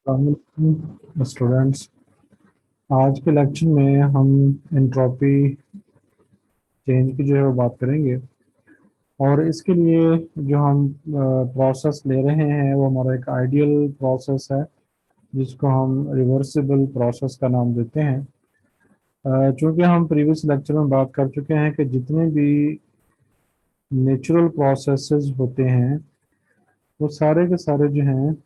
Students, आज के lecture में हम एंट्रोपी चेंज की जो है वो बात करेंगे। और इसके लिए जो हम प्रोसेस ले रहे हैं वो हमारा एक आइडियल प्रोसेस है, जिसको हम रिवर्सिबल प्रोसेस का नाम देते हैं। चूँकि हम प्रीवियस लेक्चर में बात कर चुके हैं कि जितने भी नेचुरल प्रोसेसेस होते हैं वो सारे के सारे जो हैं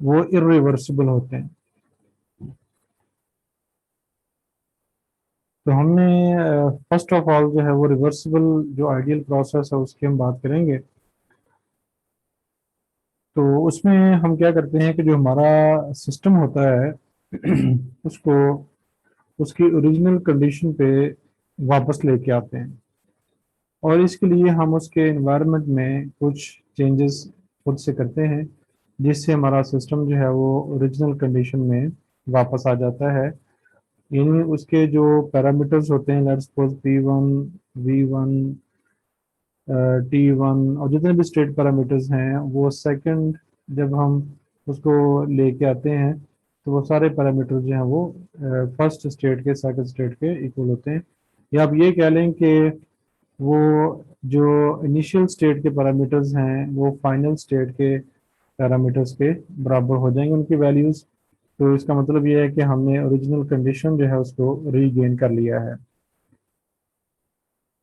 वो इरिवर्सिबल होते हैं। तो हमने फर्स्ट ऑफ ऑल जो है वो रिवर्सिबल जो आइडियल प्रोसेस है उसकी हम बात करेंगे। तो उसमें हम क्या करते हैं कि जो हमारा सिस्टम होता है उसको उसकी ओरिजिनल कंडीशन पे वापस लेके आते हैं, और इसके लिए हम उसके एनवायरनमेंट में कुछ चेंजेस खुद से करते हैं, जिससे हमारा सिस्टम जो है वो ओरिजिनल कंडीशन में वापस आ जाता है। यानी उसके जो पैरामीटर्स होते हैं, let's suppose P1, V1, T1 और जितने भी स्टेट पैरामीटर्स हैं वो सेकंड जब हम उसको लेके आते हैं तो वो सारे पैरामीटर जो हैं वो फर्स्ट स्टेट के सेकंड स्टेट के इक्वल होते हैं। या आप ये कह लें कि वो जो इनिशियल स्टेट के पैरामीटर्स हैं वो फाइनल स्टेट के पैरामीटर्स के बराबर हो जाएंगे उनकी वैल्यूज। तो इसका मतलब ये है कि हमने ओरिजिनल कंडीशन जो है उसको रीगेन कर लिया है।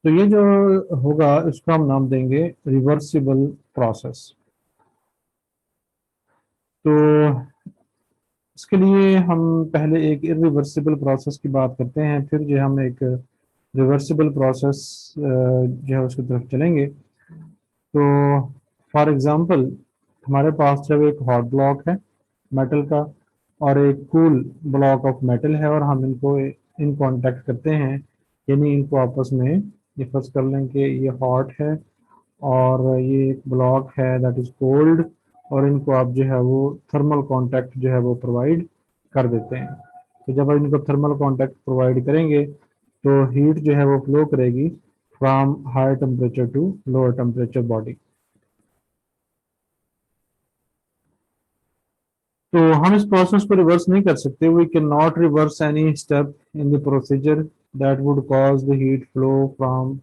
तो ये जो होगा इसको हम नाम देंगे रिवर्सिबल प्रोसेस। तो इसके लिए हम पहले एक इरिवर्सिबल प्रोसेस की बात करते हैं, फिर जो हम एक रिवर्सिबल प्रोसेस जो है उसकी तरफ चलेंगे। तो फॉर एग्जांपल हमारे पास जब एक हॉट ब्लॉक है मेटल का और एक कूल ब्लॉक ऑफ मेटल है और हम इनको इन कांटेक्ट करते हैं, यानी इनको आपस में ये फर्स्ट कर लें कि ये हॉट है और ये एक ब्लॉक है दैट इज कोल्ड, और इनको आप जो है वो थर्मल कांटेक्ट जो है वो प्रोवाइड कर देते हैं। तो जब आप इनको थर्मल कांटेक्ट प्रोवाइड करेंगे तो हीट जो है वो फ्लो करेगी from higher temperature to lower temperature body. तो हम इस प्रोसेस को रिवर्स नहीं कर सकते। We can not reverse any step in the procedure that would cause the heat flow from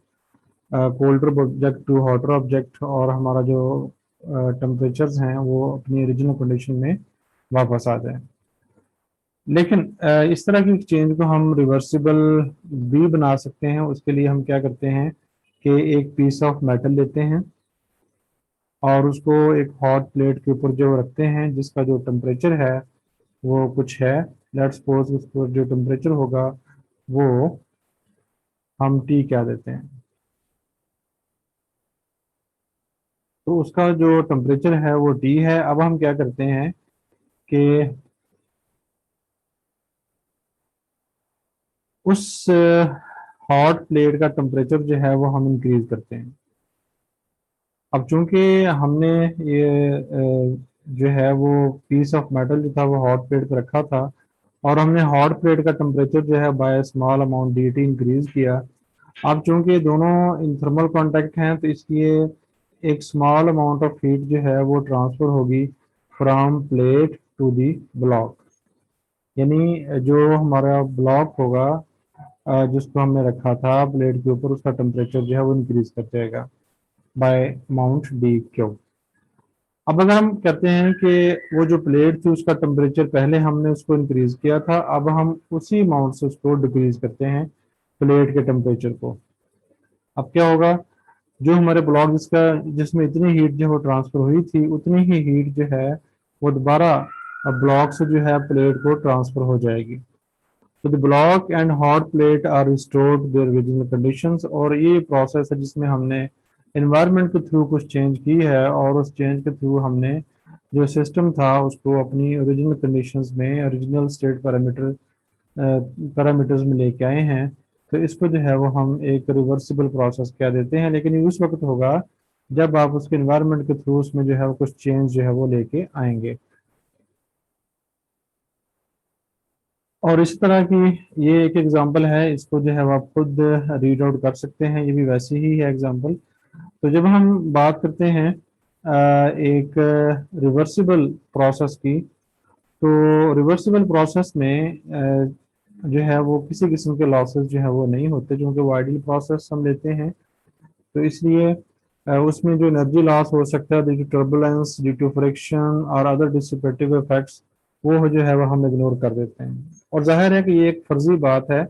colder object to hotter object, और हमारा जो टेम्परेचर्स हैं वो अपनी ओरिजिनल कंडीशन में वापस आ जाए। लेकिन इस तरह की चेंज को हम रिवर्सिबल भी बना सकते हैं। उसके लिए हम क्या करते हैं कि एक पीस ऑफ मेटल लेते हैं और उसको एक हॉट प्लेट के ऊपर जो रखते हैं, जिसका जो टेम्परेचर है वो कुछ है, लेट्स सपोज उस पर जो टेम्परेचर होगा वो हम टी कह देते हैं। तो उसका जो टेम्परेचर है वो टी है। अब हम क्या करते हैं कि उस हॉट प्लेट का टेम्परेचर जो है वो हम इंक्रीज करते हैं। अब चूंकि हमने ये जो है वो पीस ऑफ मेटल जो था वो हॉट प्लेट पे रखा था और हमने हॉट प्लेट का टेम्परेचर जो है by small amount dt increase किया। अब चूंकि दोनों इन थर्मल कांटेक्ट हैं तो इसलिए एक स्मॉल अमाउंट ऑफ हीट जो है वो ट्रांसफर होगी from plate to the block. यानी जो हमारा ब्लॉक होगा जिसको हमने रखा था प्लेट के ऊपर, उसका टेम्परेचर जो है वो इंक्रीज कर जाएगा बाय अमाउंट डी क्यू। अब अगर हम कहते हैं कि वो जो प्लेट थी उसका टेम्परेचर पहले हमने उसको इंक्रीज किया था, अब हम उसी अमाउंट से उसको डिक्रीज करते हैं प्लेट के टेम्परेचर को। अब क्या होगा, जो हमारे ब्लॉक जिसमें इतनी हीट जो है ट्रांसफर हुई थी उतनी ही हीट जो है वो दोबारा ब्लॉक से जो है प्लेट को ट्रांसफर हो जाएगी। तो the block and hot plate are restored their original conditions. और ये प्रोसेस है जिसमें हमने एनवायरनमेंट के थ्रू कुछ चेंज की है और उस चेंज के थ्रू हमने जो सिस्टम था उसको अपनी ओरिजिनल कंडीशंस में ओरिजिनल स्टेट पैरामीटर्स में लेके आए हैं। तो इसको जो है वो हम एक रिवर्सिबल प्रोसेस कह देते हैं। लेकिन ये उस वक्त होगा जब आप उसके एनवायरनमेंट के थ्रू उसमें जो है वो कुछ चेंज जो है वो लेके आएंगे। और इस तरह की ये एक एग्जांपल है, इसको जो है वो आप खुद रीड आउट कर सकते हैं, ये भी वैसे ही है एग्जांपल। तो जब हम बात करते हैं एक रिवर्सिबल प्रोसेस की, तो रिवर्सिबल प्रोसेस में जो है वो किसी किस्म के लॉसेस जो है वो नहीं होते, क्योंकि वो आइडियल प्रोसेस हम लेते हैं। तो इसलिए उसमें जो एनर्जी लॉस हो सकता है due to turbulence, due to friction और अदर डिसिपेटिव इफेक्ट्स, वो जो है वो हम इग्नोर कर देते हैं। और जाहिर है कि ये एक फर्जी बात है,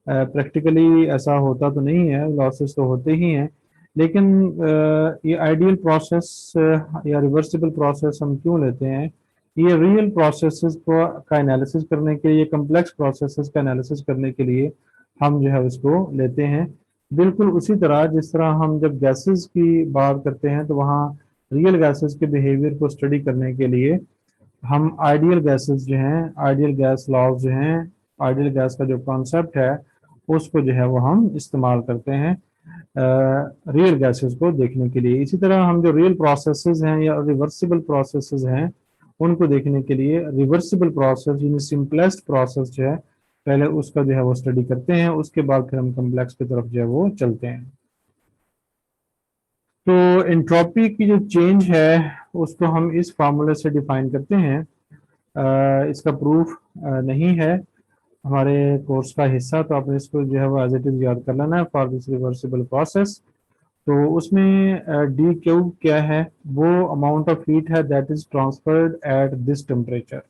प्रैक्टिकली ऐसा होता तो नहीं है, लॉसेस तो होते ही हैं। लेकिन ये आइडियल प्रोसेस या रिवर्सिबल प्रोसेस हम क्यों लेते हैं? ये रियल प्रोसेसेस को का एनालिसिस करने के लिए, कॉम्प्लेक्स प्रोसेसेस का एनालिसिस करने के लिए हम जो है उसको लेते हैं। बिल्कुल उसी तरह जिस तरह हम जब गैसेस की बात करते हैं तो वहाँ रियल गैसेस के बिहेवियर को स्टडी करने के लिए हम आइडियल गैसेस जो हैं, आइडियल गैस लॉज जो हैं, आइडियल गैस का जो कॉन्सेप्ट है उसको जो है वो हम इस्तेमाल करते हैं रियल गैसेस को देखने के लिए। इसी तरह हम जो रियल प्रोसेसेस हैं या रिवर्सिबल प्रोसेसेस हैं उनको देखने के लिए रिवर्सिबल प्रोसेस यानी सिंपलेस्ट प्रोसेस जो है पहले उसका जो है वो स्टडी करते हैं, उसके बाद फिर हम कॉम्प्लेक्स की तरफ जो है वो चलते हैं। तो एंट्रोपी की जो चेंज है उसको हम इस फार्मूले से डिफाइन करते हैं। इसका प्रूफ नहीं है हमारे कोर्स का हिस्सा, तो आपने इसको जो है वो एज इट इज याद कर लेना है फॉर दिस रिवर्सिबल प्रोसेस। तो उसमें डी क्यू क्या है? वो अमाउंट ऑफ हीट है that is transferred at this temperature.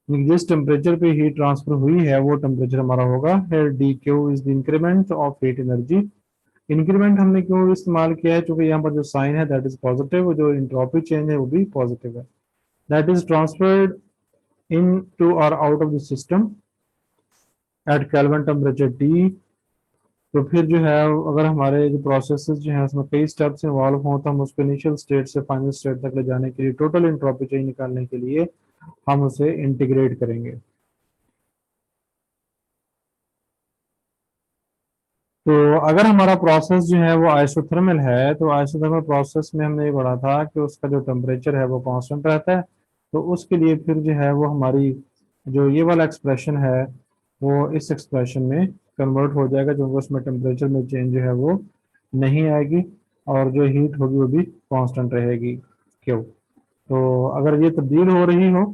जिस टेम्परेचर पे हीट ट्रांसफर हुई है वो टेम्परेचर हमारा होगा। D Q is the increment of heat energy. Increment हमने क्यों इस्तेमाल किया है? क्योंकि यहाँ पर जो साइन है दैट इज पॉजिटिव, जो इंट्रोपी चेंज है वो भी पॉजिटिव है। That is transferred into और out of the system at kelvin temperature T. तो फिर जो है अगर हमारे जो प्रोसेसेस जो है उसमें कई स्टेप्स इन्वॉल्व हों तो हम उसको इनिशियल स्टेट से फाइनल स्टेट तक ले जाने के लिए, टोटल इंट्रोपी चेंज निकालने के लिए हम उसे इंटीग्रेट करेंगे। तो अगर हमारा प्रोसेस जो है वो आइसोथर्मल है, तो आइसोथर्मल प्रोसेस में हमने ये पढ़ा था कि उसका जो टेम्परेचर है वो कांस्टेंट रहता है। तो उसके लिए फिर जो है वो हमारी जो ये वाला एक्सप्रेशन है वो इस एक्सप्रेशन में कन्वर्ट हो जाएगा, क्योंकि उसमें टेम्परेचर में चेंज जो है वो नहीं आएगी और जो हीट होगी वो भी कांस्टेंट रहेगी। क्यों? तो अगर ये तब्दील हो रही हो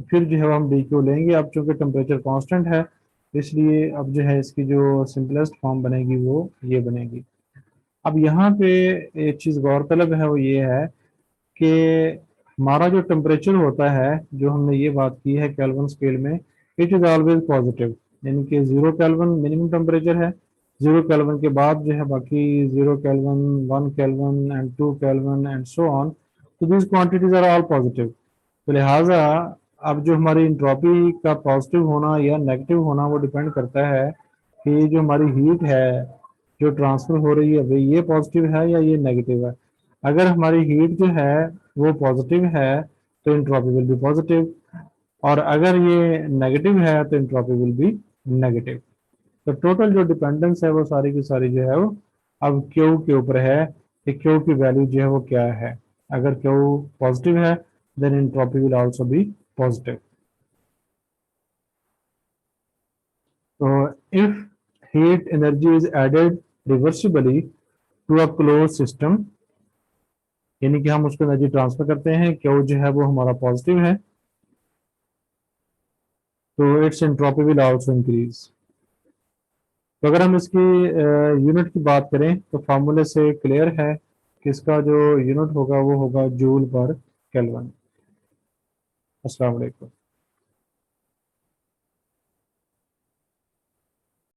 फिर जो है हम डी क्यू लेंगे। अब चूंकि टेम्परेचर कांस्टेंट है इसलिए अब जो है इसकी जो सिंपलेस्ट फॉर्म बनेगी वो ये बनेगी। अब यहाँ पे एक चीज़ गौरतलब है वो ये है कि हमारा जो टेम्परेचर होता है, जो हमने ये बात की है केल्विन स्केल में, इट इज़ ऑलवेज पॉजिटिव। यानी कि 0 केल्विन मिनिमम टेम्परेचर है, 0 केल्विन के बाद जो है बाकी 0 kelvin, 1 kelvin and 2 kelvin and so on, तो these quantities are all positive. तो लिहाजा अब जो हमारी इंट्रोपी का पॉजिटिव होना या नेगेटिव होना वो डिपेंड करता है कि जो हमारी हीट है जो ट्रांसफर हो रही है भाई ये पॉजिटिव है या ये नेगेटिव है। अगर हमारी हीट जो है वो पॉजिटिव है तो इंट्रोपी विल बी पॉजिटिव, और अगर ये नेगेटिव है तो इंट्रोपी विल बी नेगेटिव। तो टोटल जो डिपेंडेंस है वो सारी की सारी जो है वो अब क्यू के ऊपर है कि क्यू की वैल्यू जो है वो क्या है। अगर क्यू पॉजिटिव है then entropy will also be positive. तो if heat energy is added reversibly to a closed system, यानी कि हम उसको एनर्जी ट्रांसफर करते हैं, क्यू जो है वो हमारा पॉजिटिव है, तो it's entropy will also increase. तो अगर हम इसकी यूनिट की बात करें तो फार्मूले से क्लियर है कि इसका जो यूनिट होगा वो होगा जूल पर केल्विन। अस्सलाम वालेकुम।